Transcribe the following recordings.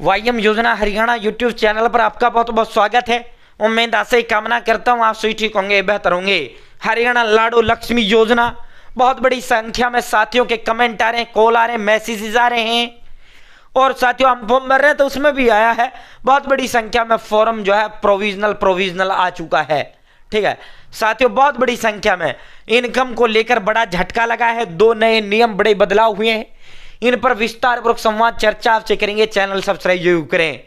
वाईएम योजना Haryana YouTube channel पर आपका बहुत बहुत स्वागत है। उम्मीद आशा ही कामना करता हूँ आप सभी ठीक होंगे, बेहतर होंगे। हरियाणा लाडो लक्ष्मी योजना, बहुत बड़ी संख्या में साथियों के कमेंट आ रहे हैं, कॉल आ रहे हैं, मैसेजेस आ रहे हैं और साथियों हम फॉर्म भर रहे हैं तो उसमें भी आया है बहुत बड़ी संख्या में फॉर्म जो है प्रोविजनल आ चुका है। ठीक है साथियों, बहुत बड़ी संख्या में इनकम को लेकर बड़ा झटका लगा है। 2 नए नियम, बड़े बदलाव हुए हैं। इन पर विस्तार पूर्वक संवाद चर्चा आपसे करेंगे। चैनल सब्सक्राइब जरूर करें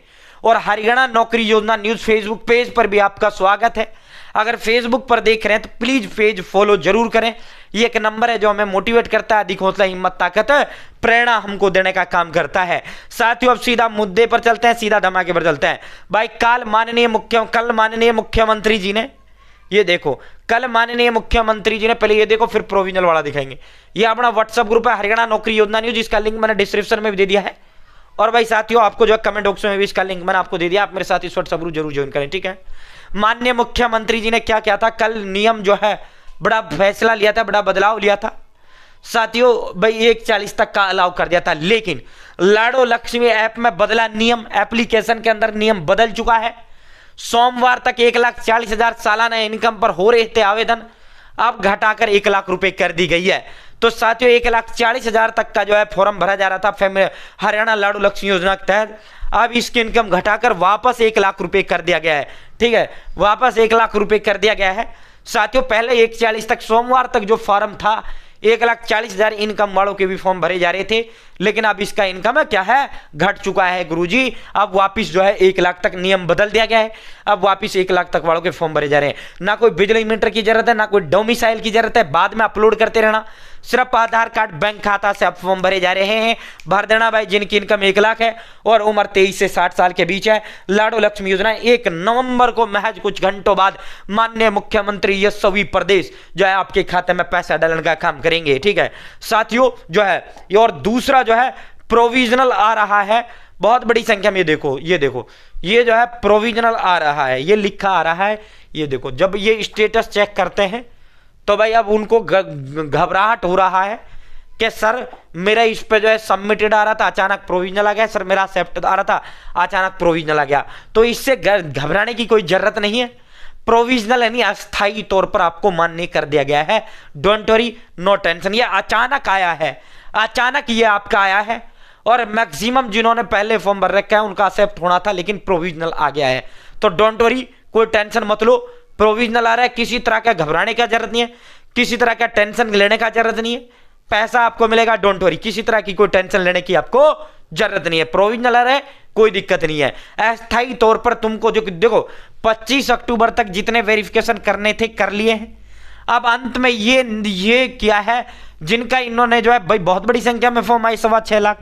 और हरियाणा नौकरी योजना न्यूज फेसबुक पेज पर भी आपका स्वागत है। अगर फेसबुक पर देख रहे हैं तो प्लीज पेज फॉलो जरूर करें। ये एक नंबर है जो हमें मोटिवेट करता है, अधिक हौसला, हिम्मत, ताकत, प्रेरणा हमको देने का काम करता है। साथियों अब सीधा मुद्दे पर चलते हैं, सीधा धमाके पर चलते हैं। भाई कल माननीय मुख्यमंत्री जी ने, ये देखो कल माननीय मुख्यमंत्री जी ने, पहले ये देखो फिर प्रोविजनल वाला दिखाएंगे। ये अपना व्हाट्सएप ग्रुप है हरियाणा नौकरी योजना न्यूज, इसका लिंक मैंने डिस्क्रिप्शन में भी दे दिया है। और भाई साथियों आपको जो है कमेंट बॉक्स में भी इसका लिंक मैंने आपको दे दिया, आप मेरे साथ इस व्हाट्सएप ग्रुप जरूर ज्वाइन करें। ठीक है, माननीय मुख्यमंत्री जी ने क्या किया था, कल नियम जो है बड़ा फैसला लिया था, बड़ा बदलाव लिया था साथियों। भाई 140 तक का अलाउ कर दिया था, लेकिन लाडो लक्ष्मी ऐप में बदला नियम, एप्लीकेशन के अंदर नियम बदल चुका है। सोमवार तक 1,40,000 सालाना इनकम पर हो रहे थे आवेदन, अब घटाकर 1 लाख रुपए कर दी गई है। तो साथियों 1,40,000 तक का जो है फॉर्म भरा जा रहा था हरियाणा लाडो लक्ष्मी योजना के तहत, अब इसकी इनकम घटाकर वापस 1 लाख रुपए कर दिया गया है। ठीक है, वापस 1 लाख रुपए कर दिया गया है साथियों। पहले 1,40,000 तक, सोमवार तक जो फॉर्म था 1,40,000 इनकम वालों के भी फॉर्म भरे जा रहे थे, लेकिन अब इसका इनकम है क्या है, घट चुका है गुरुजी। अब वापस जो है 1 लाख तक नियम बदल दिया गया है, अब वापस 1 लाख तक वालों के फॉर्म भरे जा रहे हैं। ना कोई बिजली मीटर की जरूरत है, ना कोई डोमिसाइल की जरूरत है, बाद में अपलोड करते रहना, सिर्फ आधार कार्ड, बैंक खाता से अब फॉर्म भरे जा रहे हैं। भर देना भाई जिनकी इनकम 1 लाख है और उम्र 23 से 60 साल के बीच है। लाडो लक्ष्मी योजना 1 नवंबर को महज कुछ घंटों बाद माननीय मुख्यमंत्री यशस्वी प्रदेश जो है आपके खाते में पैसा डालने का काम करेंगे। ठीक है साथियों जो है, और दूसरा जो है प्रोविजनल आ रहा है बहुत बड़ी संख्या में। ये देखो ये जो है प्रोविजनल आ रहा है, ये लिखा आ रहा है। ये देखो जब ये स्टेटस चेक करते हैं तो भाई अब उनको घबराहट हो रहा है कि सर मेरा इस पे जो है सबमिटेड आ रहा था, अचानक प्रोविजनल आ गया, सर मेरा एक्सेप्ट आ रहा था, अचानक प्रोविजनल आ गया। तो इससे घबराने की कोई जरूरत नहीं है। प्रोविजनल यानी अस्थायी तौर पर आपको मान्य कर दिया गया है। Don't worry, no tension. ये अचानक आया है, अचानक ये आपका आया है और मैक्सिमम जिन्होंने पहले फॉर्म भर रखा है उनका एक्सेप्ट होना था, लेकिन प्रोविजनल आ गया है। तो डोंट वरी, कोई टेंशन मत लो। प्रोविजनल आ रहा है, किसी तरह का घबराने का जरूरत नहीं है, किसी तरह का टेंशन लेने का जरूरत नहीं है। पैसा आपको मिलेगा, डोंट वरी, किसी तरह की कोई टेंशन लेने की आपको जरूरत नहीं है। प्रोविजनल आ रहा है, कोई दिक्कत नहीं है। अस्थायी तौर पर तुमको जो देखो 25 अक्टूबर तक जितने वेरिफिकेशन करने थे कर लिए हैं। अब अंत में ये क्या है, जिनका इन्होंने जो है भाई बहुत बड़ी संख्या में फॉर्म आई 6.25 लाख,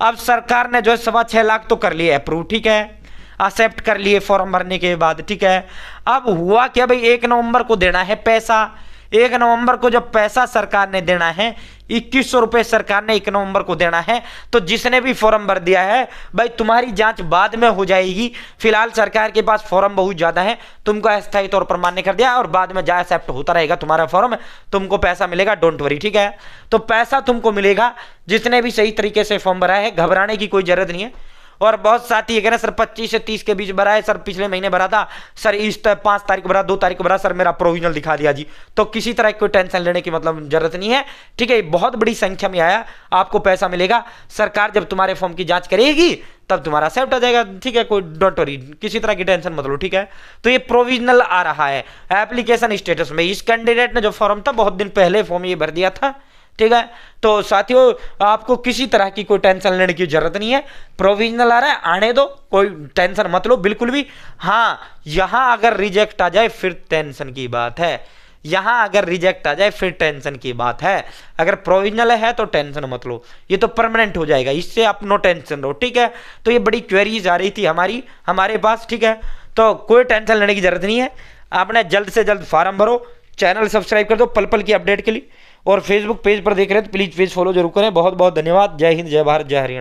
अब सरकार ने जो है 6.25 लाख तो कर लिए अप्रूव, ठीक है, एक्सेप्ट कर लिए फॉर्म भरने के बाद। ठीक है, अब हुआ क्या भाई, 1 नवंबर को देना है पैसा। 1 नवंबर को जब पैसा सरकार ने देना है, 2100 रुपए सरकार ने 1 नवंबर को देना है। तो जिसने भी फॉर्म भर दिया है भाई तुम्हारी जांच बाद में हो जाएगी। फिलहाल सरकार के पास फॉर्म बहुत ज्यादा है, तुमको अस्थायी तौर पर मान्य कर दिया और बाद में जहाँ एक्सेप्ट होता रहेगा तुम्हारा फॉर्म, तुमको पैसा मिलेगा, डोंट वरी। ठीक है, तो पैसा तुमको मिलेगा जिसने भी सही तरीके से फॉर्म भरा है, घबराने की कोई जरूरत नहीं है। और बहुत साथी ये कह रहे हैं सर 25 से 30 के बीच भरा है, सर पिछले महीने भरा था, सर इस 5 तारीख को भरा, 2 तारीख को भरा, सर मेरा प्रोविजनल दिखा दिया जी। तो किसी तरह की कोई टेंशन लेने की मतलब जरूरत नहीं है। ठीक है, बहुत बड़ी संख्या में आया, आपको पैसा मिलेगा। सरकार जब तुम्हारे फॉर्म की जांच करेगी तब तुम्हारा एक्सेप्ट आ जाएगा। ठीक है, कोई डोंट वरी, किसी तरह की टेंशन मत लो। ठीक है, तो ये प्रोविजनल आ रहा है एप्लीकेशन स्टेटस में। इस कैंडिडेट ने जो फॉर्म था बहुत दिन पहले फॉर्म ये भर दिया था। ठीक है, तो साथियों आपको किसी तरह की कोई टेंशन लेने की जरूरत नहीं है। प्रोविजनल आ रहा है, आने दो, कोई टेंशन मत लो बिल्कुल भी। हाँ, यहां अगर रिजेक्ट आ जाए फिर टेंशन की बात है, यहां अगर रिजेक्ट आ जाए फिर टेंशन की बात है। अगर प्रोविजनल है तो टेंशन मत लो, ये तो परमानेंट हो जाएगा, इससे आप नो टेंशन लो। ठीक है, तो ये बड़ी क्वेरीज आ रही थी हमारे पास। ठीक है, तो कोई टेंशन लेने की जरूरत नहीं है। आपने जल्द से जल्द फॉर्म भरो, चैनल सब्सक्राइब कर दो पल पल की अपडेट के लिए, और फेसबुक पेज पर देख रहे हैं तो प्लीज पेज फॉलो जरूर करें। बहुत बहुत धन्यवाद। जय हिंद, जय भारत, जय हरियाणा।